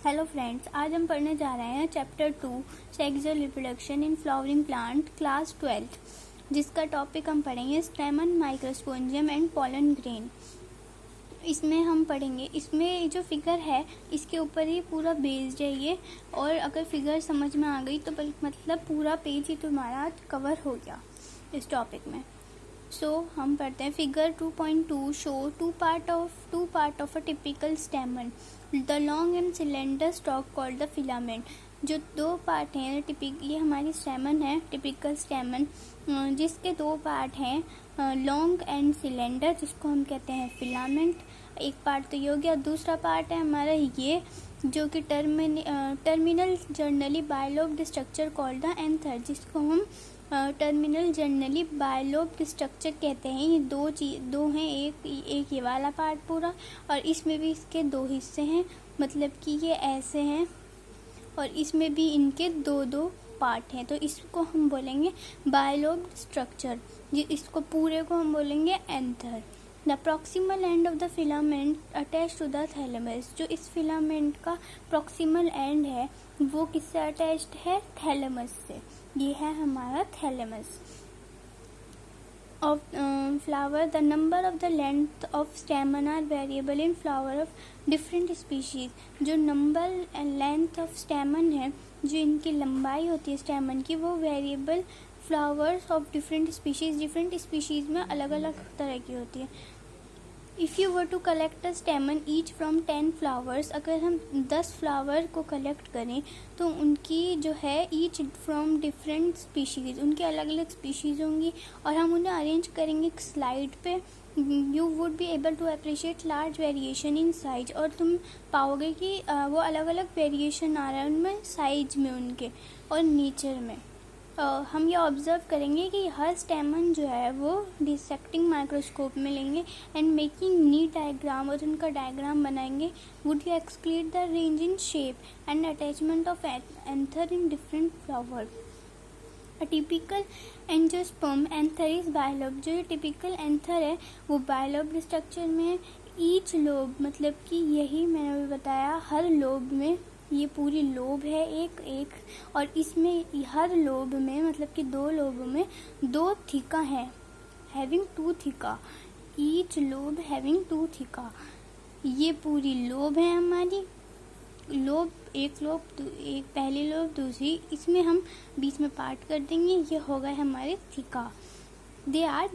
Hello friends, आज हम पढ़ने जा रहे हैं chapter 2 sexual reproduction in flowering plant class 12, जिसका टॉपिक हम पढ़ेंगे स्टेमन, माइक्रोस्पोंजियम एंड पॉलन ग्रेन। इसमें हम पढ़ेंगे, इसमें जो फिगर है इसके ऊपर ही पूरा बेस्ड है ये, और अगर फिगर समझ में आ गई तो मतलब पूरा पेज ही तुम्हारा कवर हो गया इस टॉपिक में। हम पढ़ते हैं। Figure 2.2 show two part of a typical stamen, the long and cylinder stalk called the filament. जो दो पार्ट हैं ये हमारी स्टेमन है, टिपिकल स्टेमन, जिसके दो पार्ट हैं, लॉन्ग एंड सिलेंडर, जिसको हम कहते हैं फिलामेंट। एक पार्ट तो ये हो गया, दूसरा पार्ट है हमारा ये जो कि terminal generally bilobed structure called the anther, जिसको हम टर्मिनल जर्नली बायलोब्ड स्ट्रक्चर कहते हैं। ये दो हैं, एक ये वाला पार्ट पूरा, और इसमें भी इसके दो हिस्से हैं, मतलब कि ये ऐसे हैं और इसमें भी इनके दो पार्ट हैं, तो इसको हम बोलेंगे बायलोब्ड स्ट्रक्चर। इसको पूरे को हम बोलेंगे anther. The proximal end of the filament attach to the thalamus. जो इस फिलामेंट का प्रॉक्सिमल एंड है वो किससे अटैच्ड है? थैलेमस से। ये है हमारा thalamus of flower. The number of the length of stamen are variable in flower of different species. जो number and length of stamen है, जो इनकी लंबाई होती है स्टेमन की, वो variable flowers of different species में अलग अलग तरह की होती है। If you were to collect a stamen each from 10 flowers, अगर हम 10 फ्लावर को कलेक्ट करें तो उनकी जो है ईच फ्रॉम डिफरेंट स्पीशीज़, उनकी अलग अलग स्पीशीज़ होंगी और हम उन्हें अरेंज करेंगे एक स्लाइड पे। You would be able to appreciate large variation in size, और तुम पाओगे कि वो अलग अलग वेरिएशन आ रहा है उनमें, साइज में उनके और नेचर में। हम ये ऑब्जर्व करेंगे कि हर स्टेमन जो है वो डिसेक्टिंग माइक्रोस्कोप में लेंगे एंड मेकिंग नीट डायग्राम, और उनका डायग्राम बनाएंगे। Would you exclude the range in shape and attachment of anther in different flower. A typical angiosperm anther is bilobed. जो टिपिकल एंथर है वो बायलोब्ड स्ट्रक्चर में। Each lobe, मतलब कि यही मैंने अभी बताया, हर लोब में, ये पूरी लोब है एक, और इसमें हर लोब में, मतलब कि दो लोब में दो थिका है, हैविंग 2 थिका। ईच लोब हैविंग 2 थिका। ये पूरी लोब है हमारी, लोब एक पहली लोब, दूसरी, इसमें हम बीच में पार्ट कर देंगे, ये हो गए हमारे theca. They are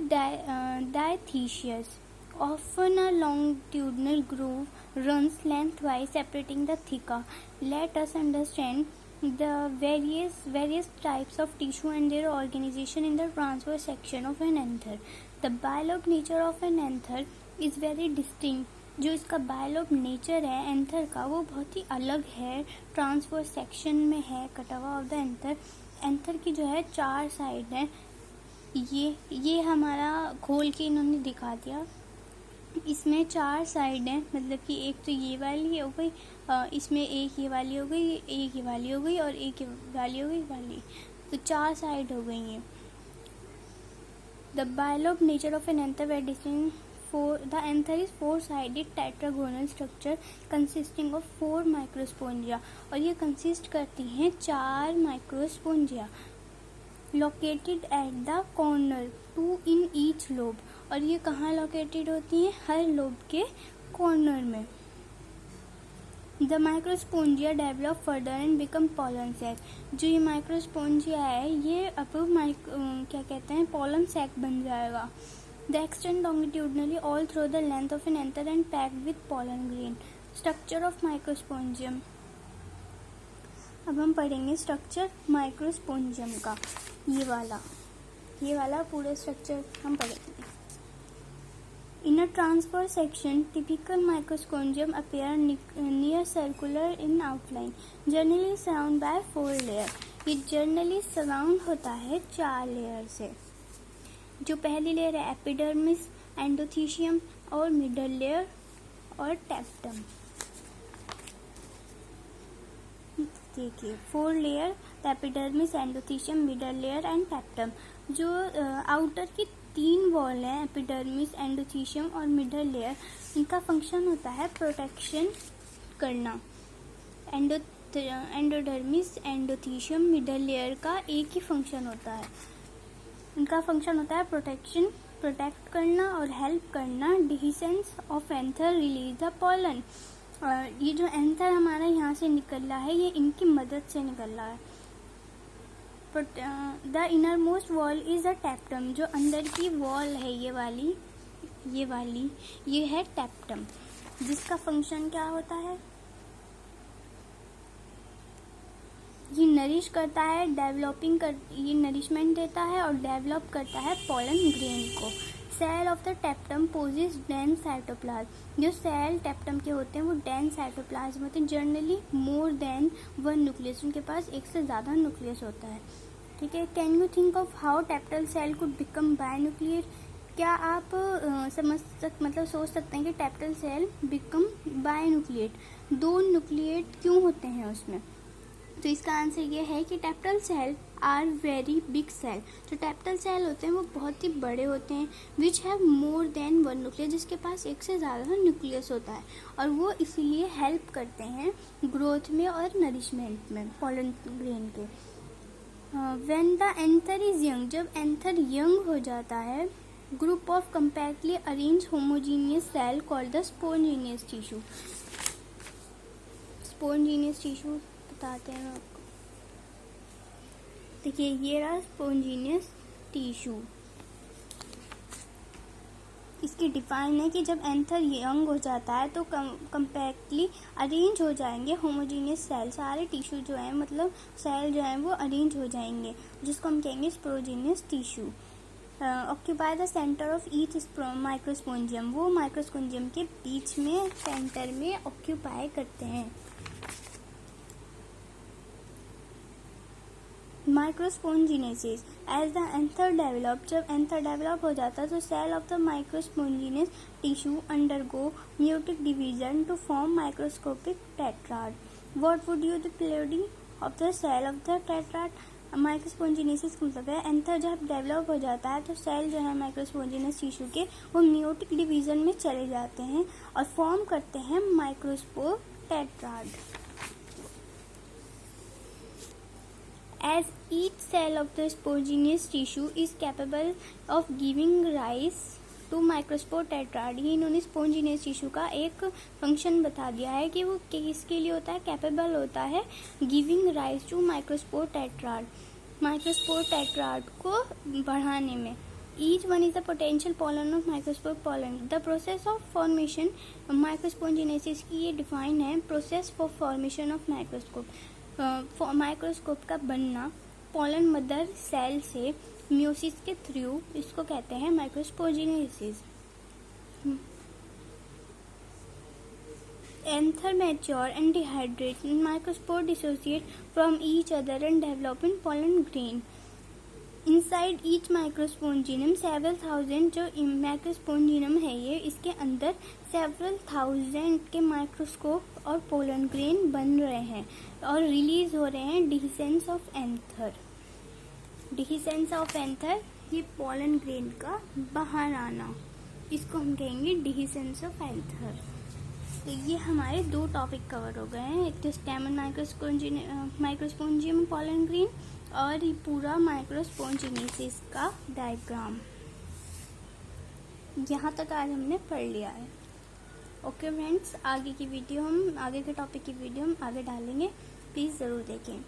dithecous. Often a longitudinal groove runs lengthwise separating the theca. Let us understand the various types of tissue and their organization in the transverse section of an anther. The bilobe nature of an anther is very distinct. जो इसका bilobed nature है anther का वो बहुत ही अलग है, transverse section में है, कटा हुआ ऑफ द एंथर। एंथर की जो है 4 साइड है, ये हमारा खोल के इन्होंने दिखा दिया। इसमें 4 साइड हैं, मतलब कि एक तो ये वाली हो गई, इसमें एक ये वाली हो गई, एक ये वाली हो गई, और एक ये वाली हो गई, तो 4 साइड हो गई हैं। The bilobed nature of an anther very distinct. The anther is 4-sided tetragonal structure consisting of 4 microsporangia, और ये कंसिस्ट करती हैं 4 microsporangia. Located at the corner 2 in each lobe, और ये कहाँ लोकेटेड होती हैं? हर लोब के कॉर्नर में। The microsporangia develop further and become pollen sac. जो ये माइक्रोस्पोंजिया है ये अब क्या कहते हैं, पॉलन सैक बन जाएगा। The extend longitudinally all through the length of an anther and packed with pollen grain. Structure of microsporangium. अब हम पढ़ेंगे स्ट्रक्चर माइक्रोस्पोंजियम का, ये वाला पूरा स्ट्रक्चर हम पढ़ेंगे। In a transverse section, typical microsporidium appear near circular in outline, generally surrounded by 4 layer. ये generally surround होता है 4 लेयर से। जो पहली लेयर है एपिडर्मिस, एंडोथीशियम और मिडल लेयर और टैप्टम। देखिए 4 layer, epidermis, endothecium, middle layer and tapetum. जो आउटर की 3 वॉल है, एपिडर्मिस, एंडोथीशियम और मिडल लेयर, इनका फंक्शन होता है प्रोटेक्शन करना। एंडोडर्मिस, एंडोथीशियम, मिडल लेयर का एक ही फंक्शन होता है। इनका फंक्शन होता है प्रोटेक्ट करना और हेल्प करना dehiscence of anther, release the pollen. ये जो एंथर हमारा यहाँ से निकल रहा है ये इनकी मदद से निकल रहा है। The inner most wall is a टेप्टम, जो अंदर की वॉल है ये वाली ये है टेप्टम, जिसका फंक्शन क्या होता है, ये नरिश करता है, ये नरिशमेंट देता है और डेवलप करता है पॉलन ग्रेन को। Cell of the tapetum possess dense cytoplasm, जो सेल टेप्टम के होते हैं वो डेंस साइटोप्लाज्म होते हैं, generally more than one nucleus, उनके पास एक से ज़्यादा न्यूक्लियस होता है। ठीक है, can you think of how tapetal cell could become binuclear? क्या आप सोच सकते हैं कि टेप्टल सेल बिकम बायन्यूक्लिएट, दो न्यूक्लिएट क्यों होते हैं उसमें? तो इसका आंसर ये है कि tapetal cell are very big cell, जो टेप्टल सेल होते हैं वो बहुत ही बड़े होते हैं, which have more than one nucleus, जिसके पास एक से ज़्यादा न्यूक्लियस होता है, और वो इसीलिए हेल्प करते हैं ग्रोथ में और नरिशमेंट में पॉलन ग्रेन के। When the anther is young, जब एंथर यंग हो जाता है, group of compactly arrange homogeneous cell called the sporogenous tissue. Sporogenous tissue बताते हैं आपको, देखिए ये रहा स्पोंजिनियस टिश्यू। इसकी डिफाइन है कि जब एंथर यंग हो जाता है तो कम्पैक्टली अरेंज हो जाएंगे होमोजीनियस सेल, सारे टिश्यू जो है मतलब सेल जो है वो अरेंज हो जाएंगे, जिसको हम कहेंगे sporogenous tissue. Occupy the centre of each microsporangium, वो माइक्रोस्पोंजियम के बीच में सेंटर में ऑक्यूपाई करते हैं। Microsporogenesis, as the anther develop, जब एंथर डेवलप हो जाता है तो cell of the microsporogenous tissue undergo meiotic division to form microscopic tetrad. What would you the ploidy of the cell of the tetrad? Microsporogenesis का मतलब है anther जब develop हो जाता है तो सेल जो है माइक्रोस्पोंजिनस टिश्यू के वो म्यूटिक डिवीजन में चले जाते हैं और फॉर्म करते हैं microspore tetrad. As each cell of the spongineous tissue is capable of giving rise to microspore tetrad, ये इन्होंने स्पोंजिनियस टिश्यू का एक फंक्शन बता दिया है कि वो किसके लिए होता है, कैपेबल होता है giving rise to microspore tetrad, microspore tetrad को बढ़ाने में। Each one is the potential pollen of microspore pollen. The process of formation microsponginosis की ये डिफाइन है, process for formation of microscope, microscope का बनना पॉलन मदर सेल से meiosis के थ्रू, इसको कहते हैं microsporogenesis. Anther mature and dehydrate, microspore dissociate from each other and develop in pollen grain. Inside each microsporangium several thousand, जो microsporangium है ये, इसके अंदर सेवरल थाउजेंड के माइक्रोस्कोप और पोलन ग्रेन बन रहे हैं और रिलीज हो रहे हैं dehiscence of anther. Dehiscence of anther ये पोलन ग्रेन का बाहर आना, इसको हम कहेंगे डिहिसेंस ऑफ एंथर। तो ये हमारे दो टॉपिक कवर हो गए हैं, एक तो स्टेमन माइक्रोस्पोंजियम पोलन ग्रेन और ये पूरा माइक्रोस्पोंजिनेसिस का डायग्राम। यहाँ तक आज हमने पढ़ लिया है। ओके फ्रेंड्स, आगे के टॉपिक की वीडियो हम आगे डालेंगे, प्लीज़ ज़रूर देखें।